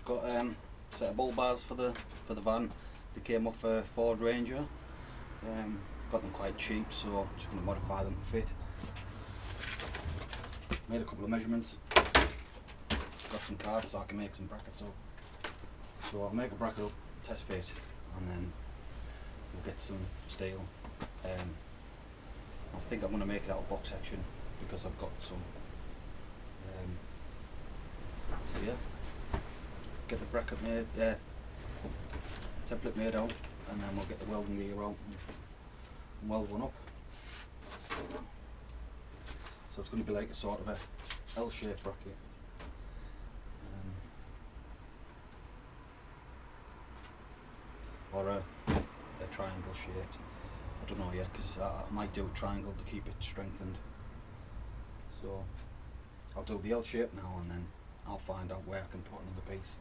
got a set of bull bars for the van. They came off a Ford Ranger. Got them quite cheap, so just going to modify them to fit. Made a couple of measurements. Got some cards so I can make some brackets up. So I'll make a bracket up, test fit, and then we'll get some steel. I think I'm going to make it out of box section because I've got some. So yeah, get the bracket made, template made out, and then we'll get the welding gear out and weld one up. So it's going to be like a sort of a L-shaped bracket. Or a triangle shaped. I don't know yet, because I might do a triangle to keep it strengthened. So I'll do the L shape now, and then I'll find out where I can put another piece.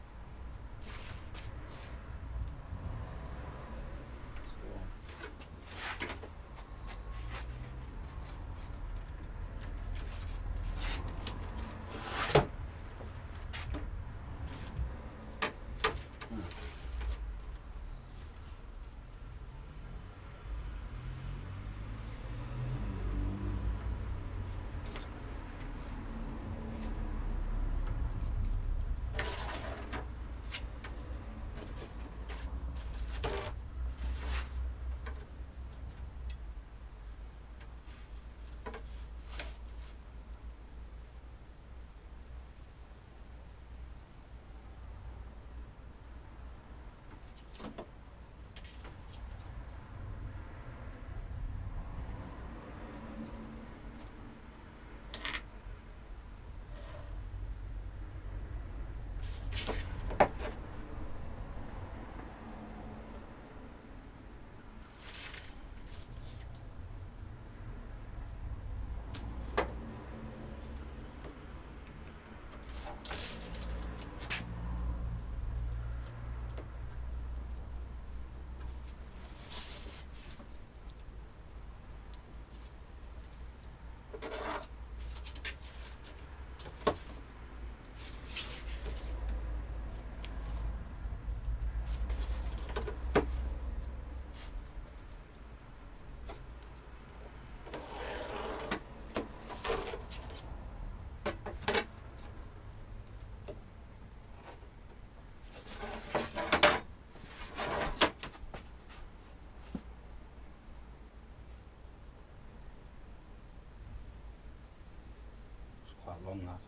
Long that.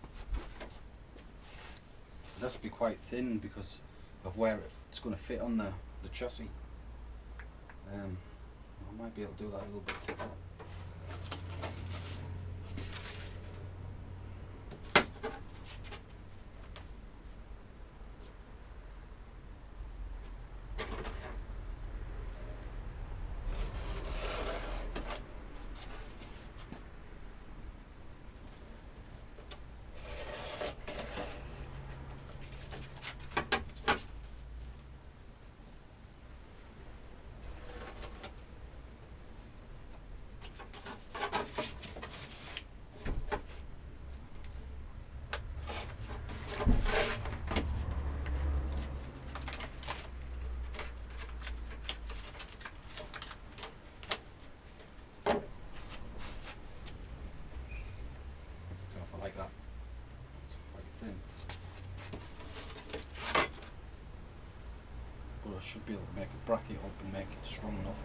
It has to be quite thin because of where it's going to fit on the chassis. I might be able to do that a little bit thicker. Like that. It's quite thin. But I should be able to make a bracket up and make it strong enough.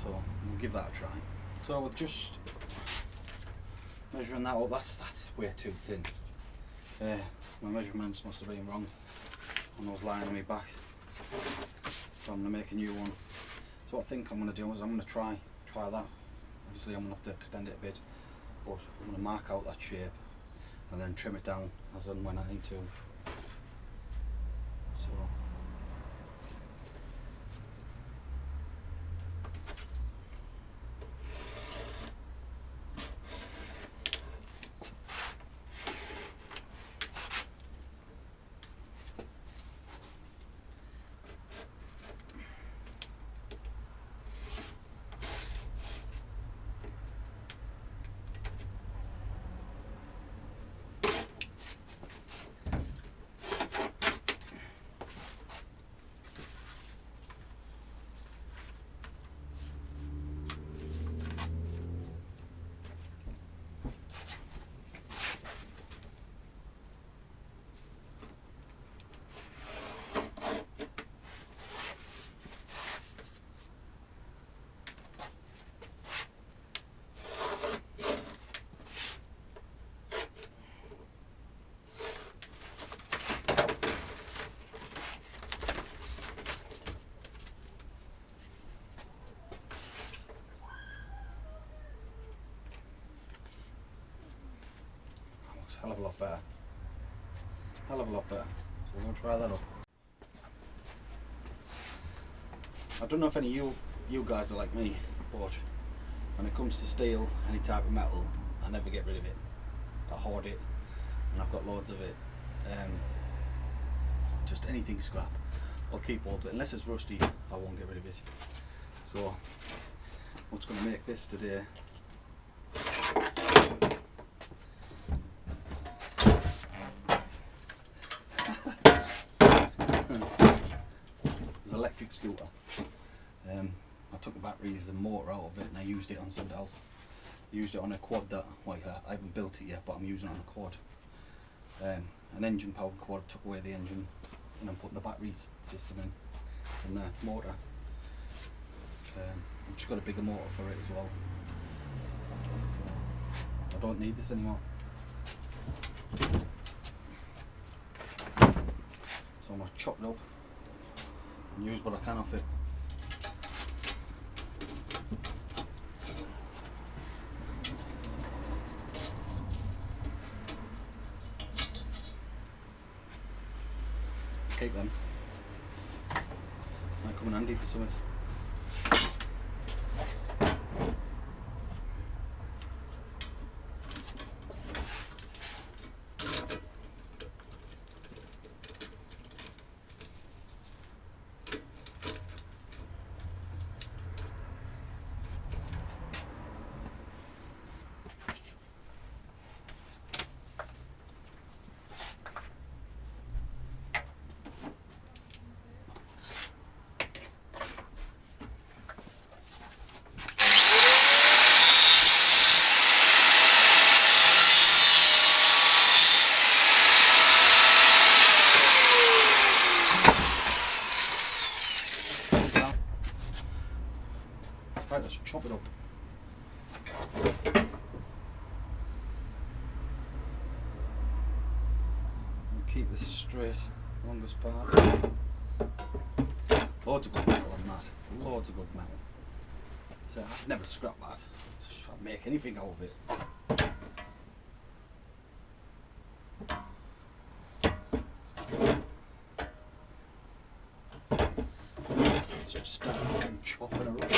So we'll give that a try. So we're just measuring that up. That's way too thin. My measurements must have been wrong when I was lying on my back. So I'm going to make a new one. So what I think I'm going to do is I'm going to try that. Obviously I'm going to have to extend it a bit, but I'm going to mark out that shape and then trim it down as and when I need to. So hell of a lot better. Hell of a lot better. So we're going to try that up. I don't know if any of you guys are like me, but when it comes to steel, any type of metal, I never get rid of it. I hoard it, and I've got loads of it. Just anything scrap, I'll keep hold of it. Unless it's rusty, I won't get rid of it. So, what's going to make this today? It's an electric scooter. I took the batteries and motor out of it and I used it on something else. I used it on a quad that, well, I haven't built it yet, but I'm using it on a quad. An engine powered quad, took away the engine and I'm putting the battery system in the motor. I've just got a bigger motor for it as well. So I don't need this anymore. So I'm going to chop it up and use what I can off it. Keep them. Might come in handy for something. Right, let's chop it up. And keep this straight, longest part. Loads of good metal on that. Loads of good metal. So I'd never scrap that. Just try to make anything out of it. Let's just start chopping her up.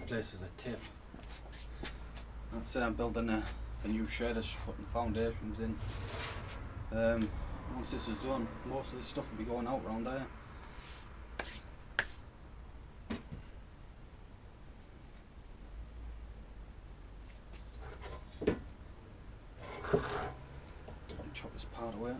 Place is a tip. That's it, I'm building a new shed, I'm just putting foundations in. Once this is done, most of this stuff will be going out around there. Chop this part away.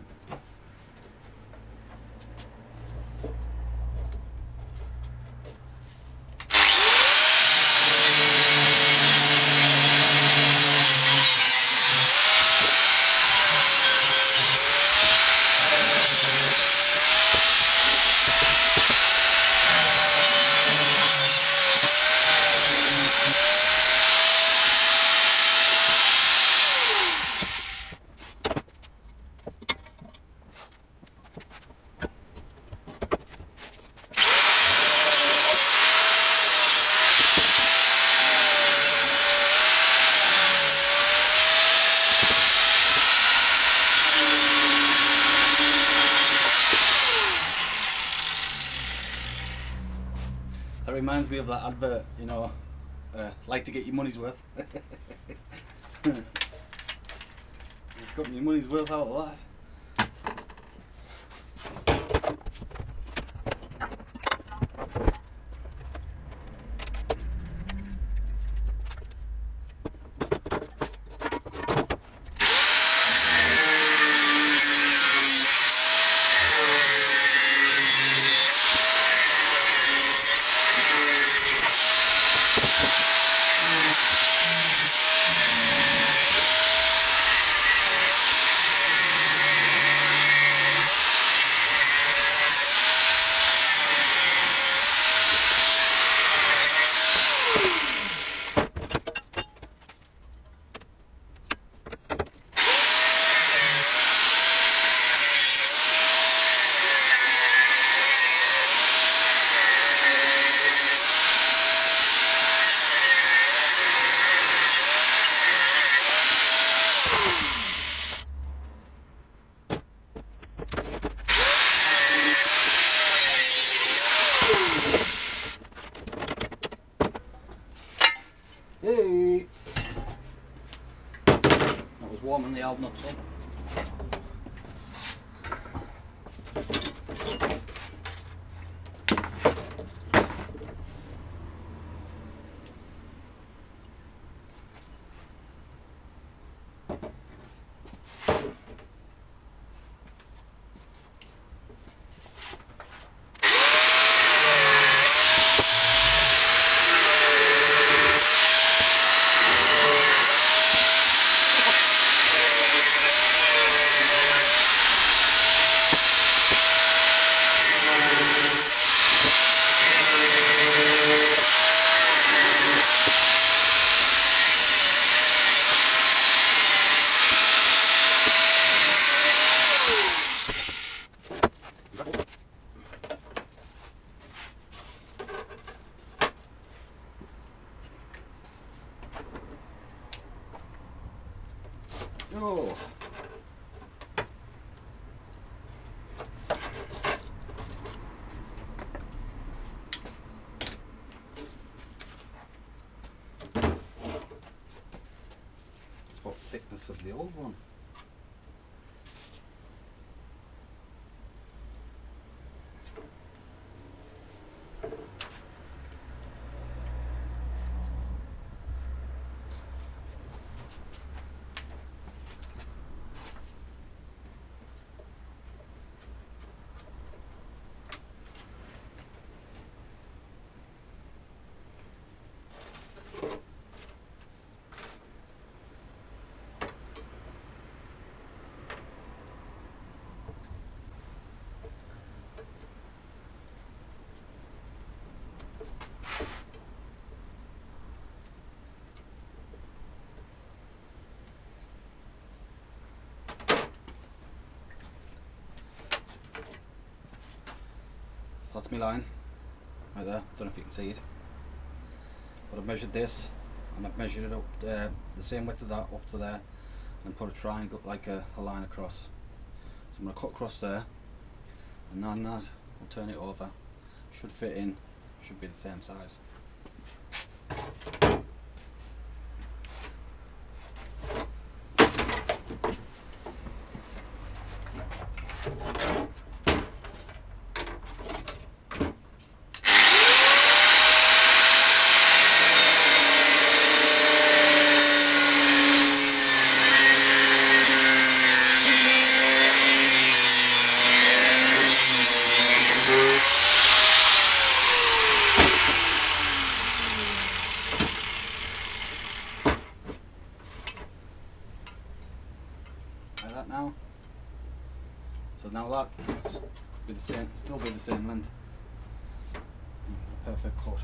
That reminds me of that advert, you know, like to get your money's worth. You've got your money's worth out of that. Hey! That was warming the old nuts up. Oh. It's about the thickness of the old one. That's my line, right there. Don't know if you can see it, but I've measured this, and I've measured it up the same width of that up to there, and put a triangle, like a line across. So I'm going to cut across there, and then that, I'll turn it over. Should fit in, should be the same size. Like that now. So now that be the same, still be the same length. Perfect cut.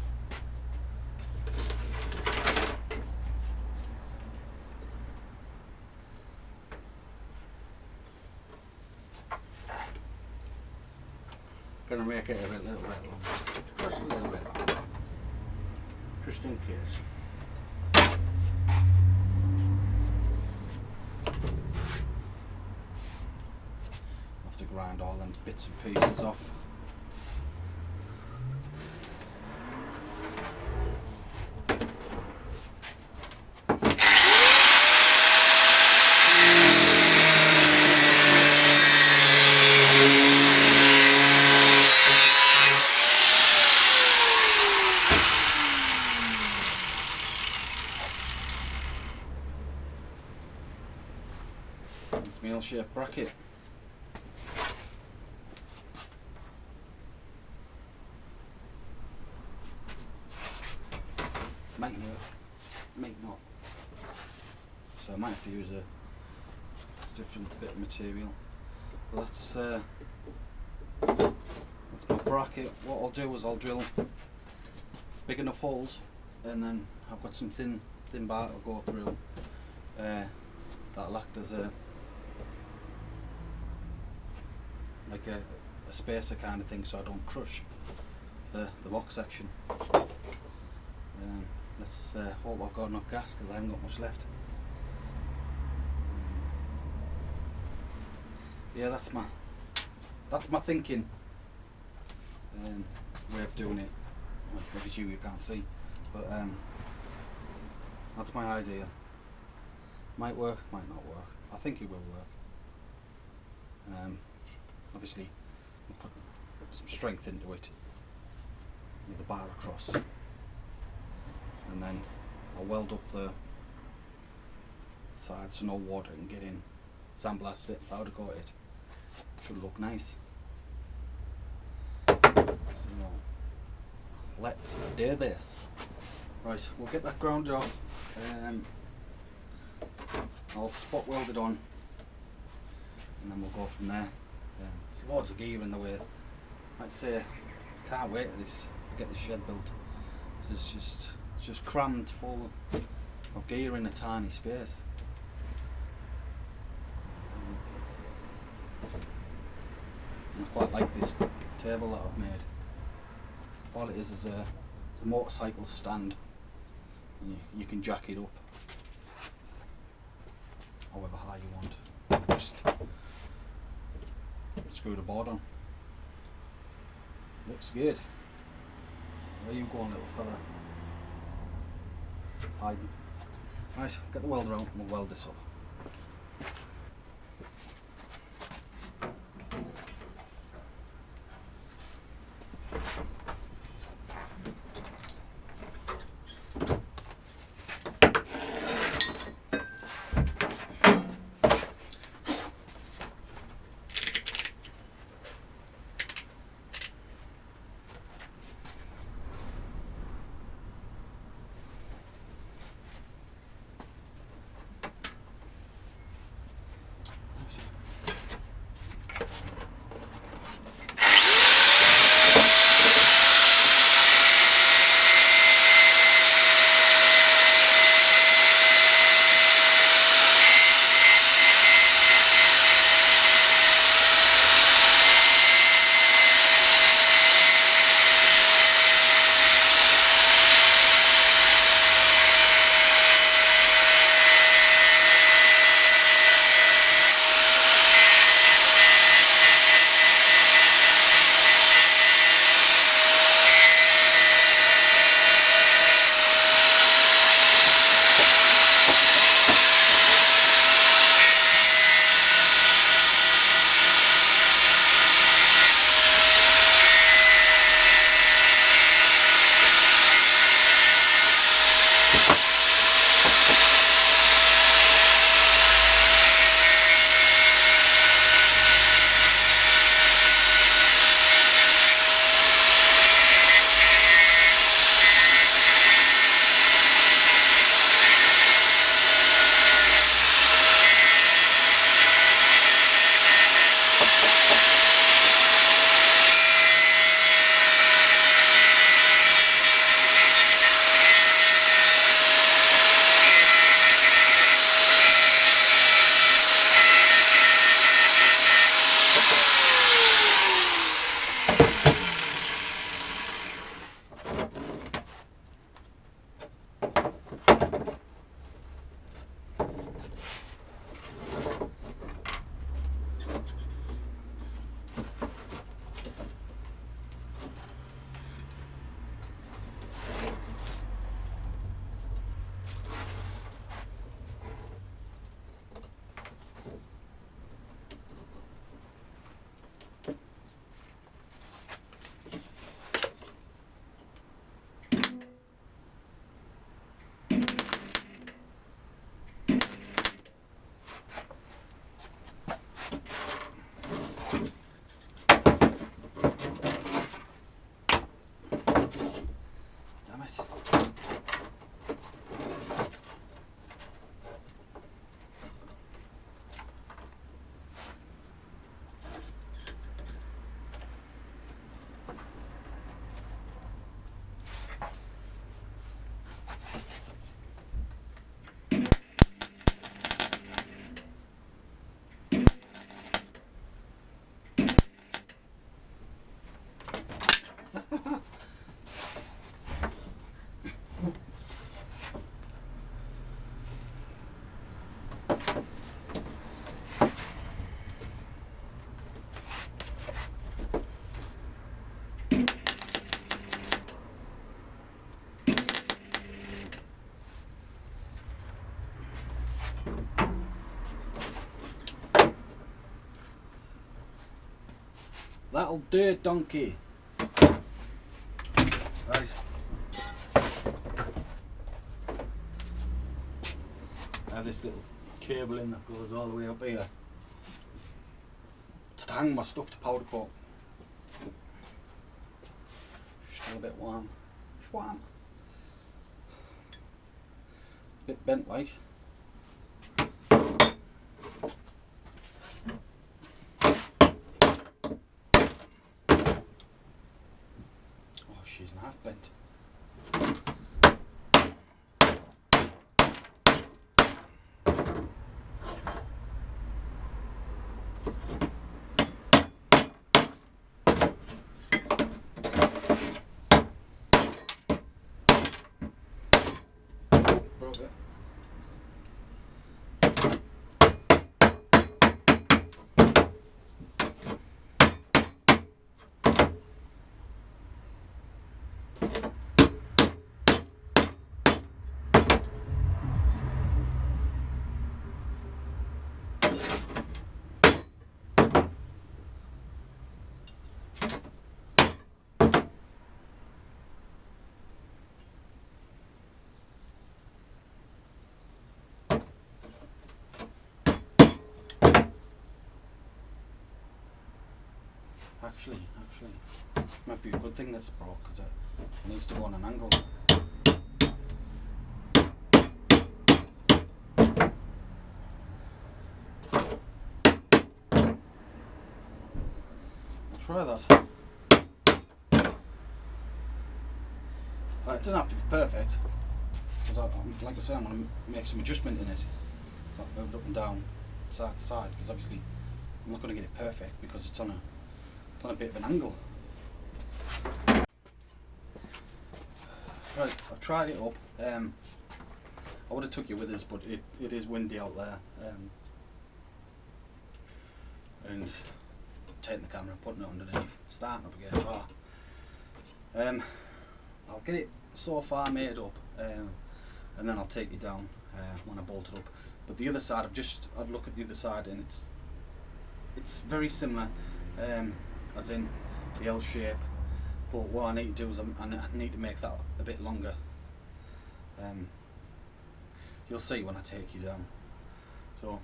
Gonna make it a little bit longer, just a little bit longer, just in case. Have to grind all them bits and pieces off. It's my L-shaped bracket. Might work, might not. So I might have to use a different bit of material. But that's my bracket. What I'll do is I'll drill big enough holes, and then I've got some thin bar to go through. That'll act as like a spacer kind of thing, so I don't crush the box section. Let's hope I've got enough gas, because I haven't got much left. Yeah, that's my thinking way of doing it. Well, if it's you can't see, but that's my idea. Might work, might not work. I think it will work. Obviously, I'll put some strength into it with the bar across, and then I'll weld up the side so no water can get in. Sandblast it, powder coat it. Should look nice. So let's do this. Right, we'll get that ground off. I'll spot weld it on, and then we'll go from there. There's loads of gear in the way. I'd say can't wait to get this shed built. It's just crammed full of gear in a tiny space. And I quite like this table that I've made. All it is a motorcycle stand, and you can jack it up however high you want. Just screw the board on. Looks good. Where you going, little fella? Hiding. Right, get the welder out and we'll weld this up. That'll do, donkey. Right. I have this little cable in that goes all the way up here. It's to hang my stuff to powder coat. Still a bit warm. It's warm. It's a bit bent like. She's not half bent. Broke it. Actually, might be a good thing that's broke because it needs to go on an angle. I'll try that. It doesn't have to be perfect because, like I say, I'm going to make some adjustment in it. So I've moved up and down, side to side, because obviously I'm not going to get it perfect because it's on a bit of an angle. Right, I've tried it up. I would have took you with us, but it is windy out there. And taking the camera, putting it underneath, starting up again. I'll get it so far made up, and then I'll take you down when I bolt it up. But the other side, I'd look at the other side, and it's very similar, as in the L shape. But what I need to do is I need to make that a bit longer. You'll see when I take you down. So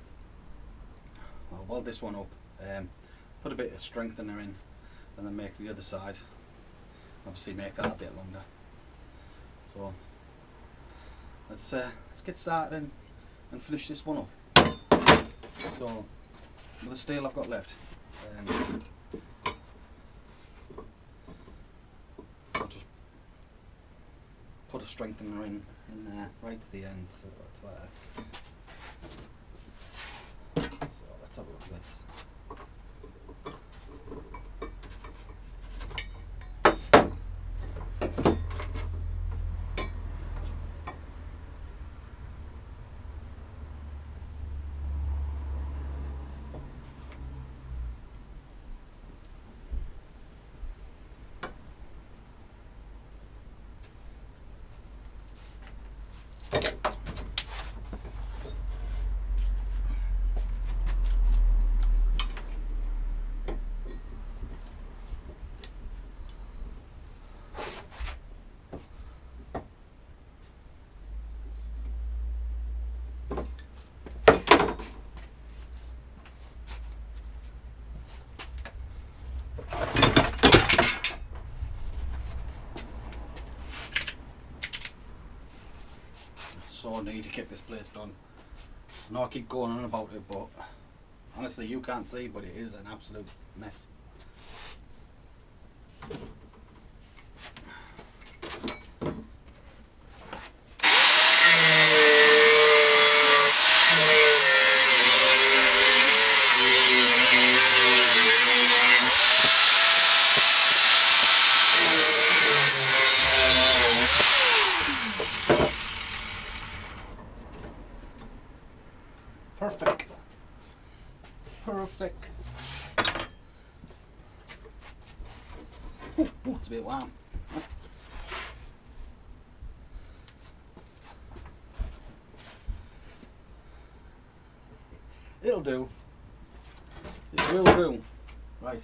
I'll weld this one up, put a bit of strengthener in, and then make the other side. Obviously make that a bit longer. So let's get started and finish this one up. So with the steel I've got left, I'll just put a strengthener in there right to the end, so that's there. So let's have a look at this. So I need to get this place done. I know I keep going on about it, but honestly you can't see, but it is an absolute mess. Perfect. Perfect. Ooh, it's a bit warm. It'll do. It will do. Right.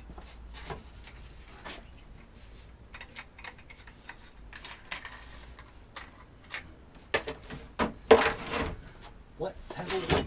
Let's have a look.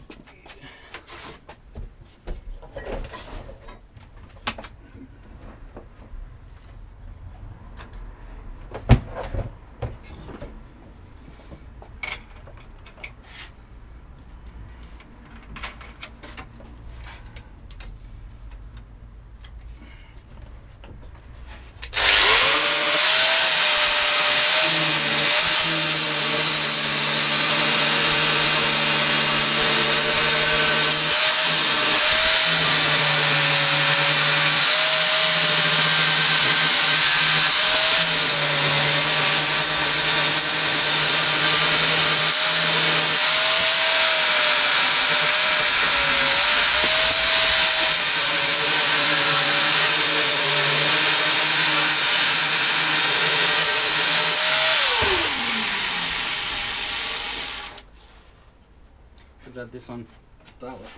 Should have had this on to start with.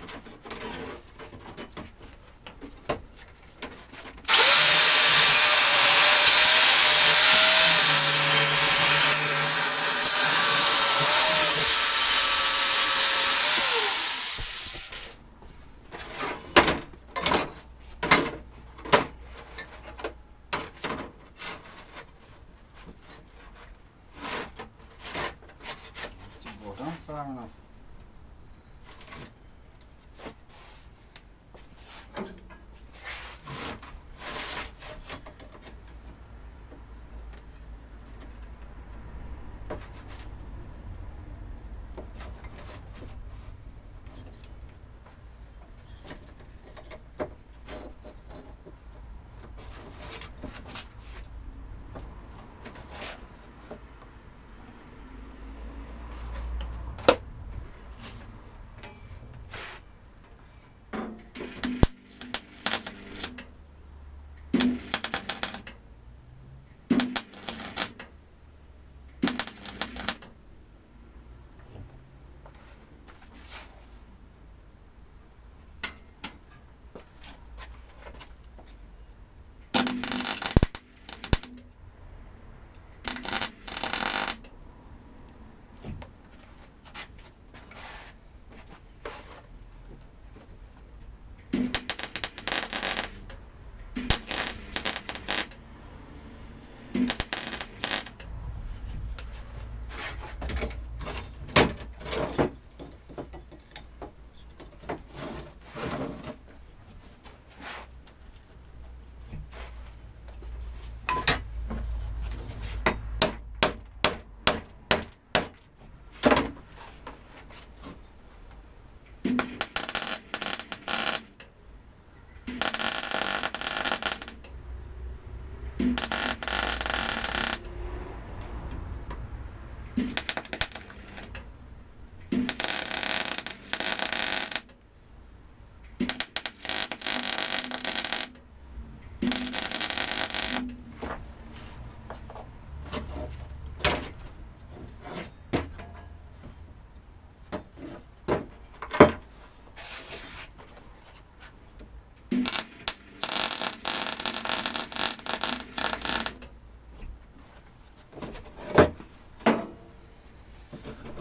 Didn't go down far enough.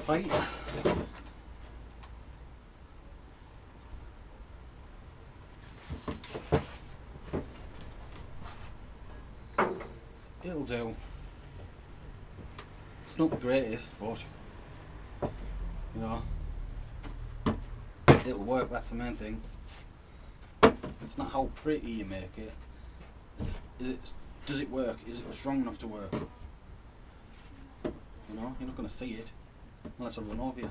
Right. It'll do. It's not the greatest, but you know, it'll work. That's the main thing. It's not how pretty you make it. Is it? Does it work? Is it strong enough to work? You know, you're not going to see it unless I run over you.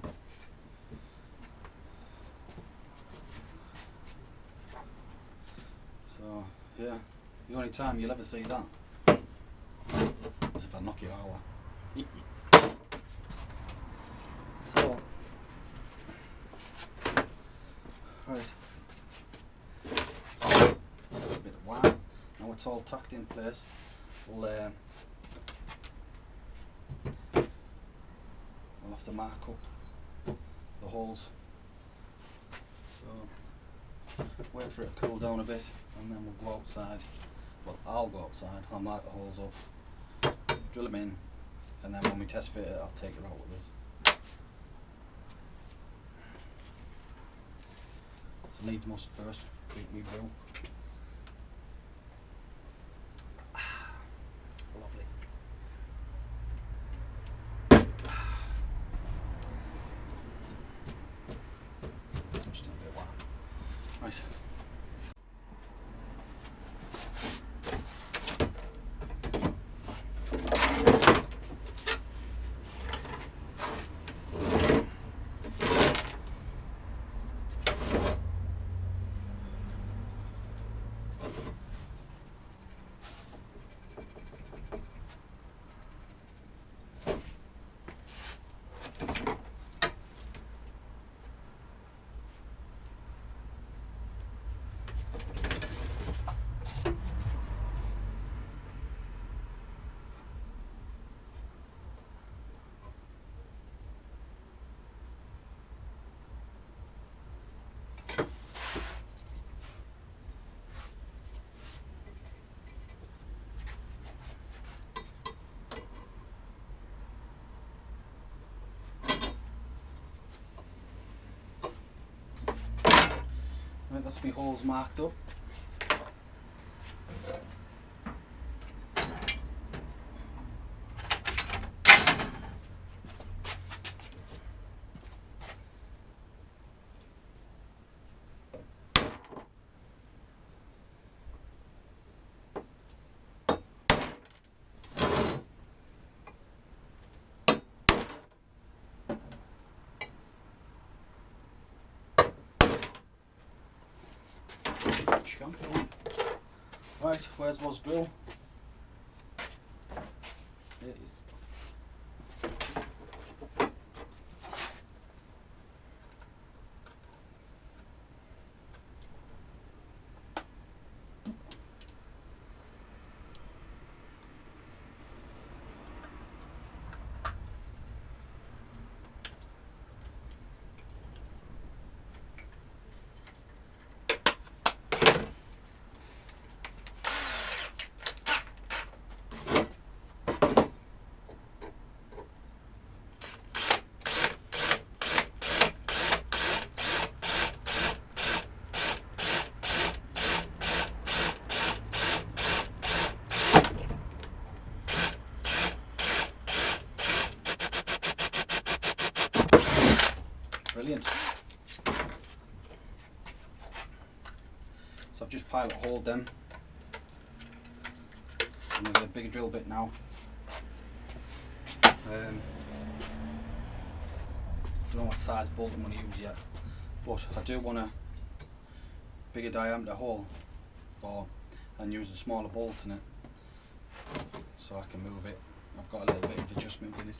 So yeah, the only time you'll ever see that is if I knock you out. So Right. Just a bit of wire. Now it's all tacked in place. We'll have to mark up the holes. So wait for it to cool down a bit, and then we'll go outside. Well, I'll go outside. I'll mark the holes up, drill them in, and then when we test fit it, I'll take it out with us. So needs must first. Beat me brew. Lovely. Just a bit of wire. Right. Right, that's my holes marked up. Right, where's was drill? It is. Brilliant. So I've just pilot holed them. I'm going to get a bigger drill bit now. Don't know what size bolt I'm going to use yet, but I do want a bigger diameter hole for and use a smaller bolt in it so I can move it. I've got a little bit of adjustment with it.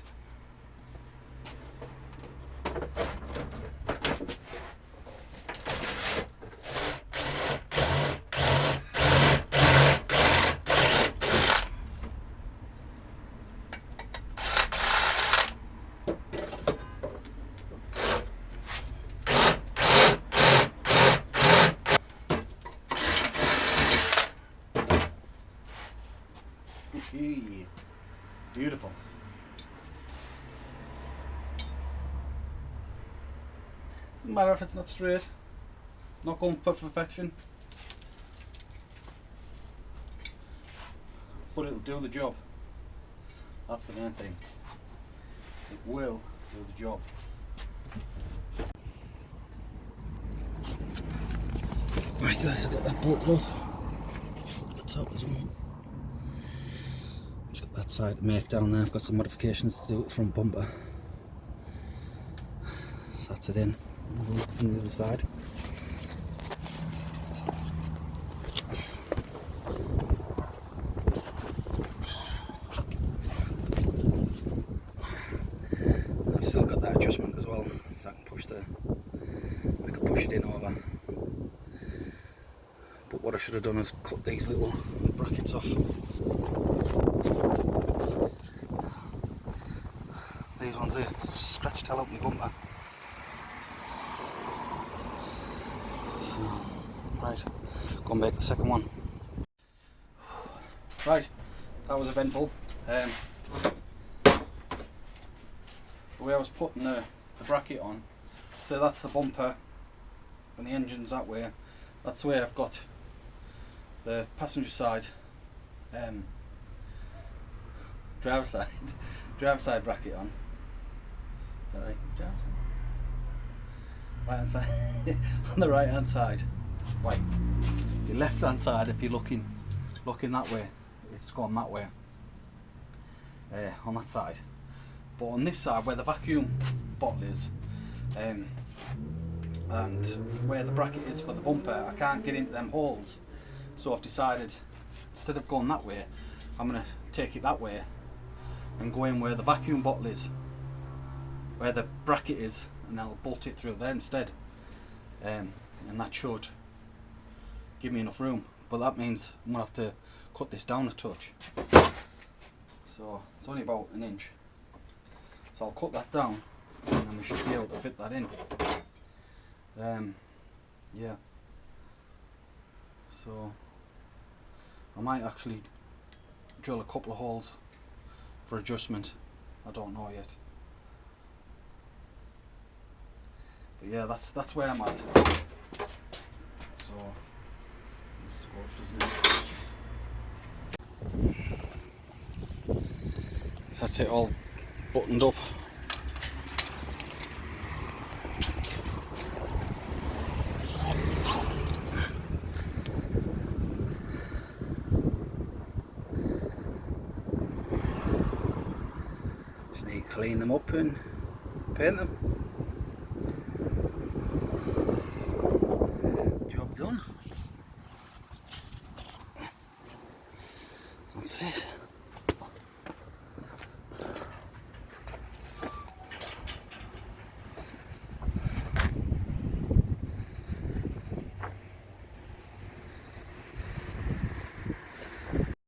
Beautiful. Doesn't matter if it's not straight, not going for perfection, but it'll do the job. That's the main thing. It will do the job. Right guys, I've got that bolted off. Look at the top as well. Just got that side to make down there. I've got some modifications to do with the front bumper. So that's it in. We'll look from the other side. I've still got that adjustment as well, so I can push it in over. what I should have done is cut these little brackets off. These ones here, scratched hell up my bumper. So, right, go and make the second one. Right, that was eventful. The way I was putting the bracket on, so that's the bumper and the engine's that way. That's the way I've got the passenger side, driver side bracket on. Is that right? Driver side? Right hand side. On the right hand side. Wait. Your left hand side, if you're looking that way, it's gone that way. On that side. But on this side, where the vacuum bottle is, and where the bracket is for the bumper, I can't get into them holes. So I've decided, instead of going that way, I'm going to take it that way and go in where the vacuum bottle is, where the bracket is, and I'll bolt it through there instead. And that should give me enough room. But that means I'm going to have to cut this down a touch. So it's only about an inch. So I'll cut that down and then we should be able to fit that in. Yeah. So I might actually drill a couple of holes for adjustment. I don't know yet. But yeah, that's where I'm at. So this works, doesn't it? That's it, all buttoned up. Just need to clean them up and paint them. Job done. That's it.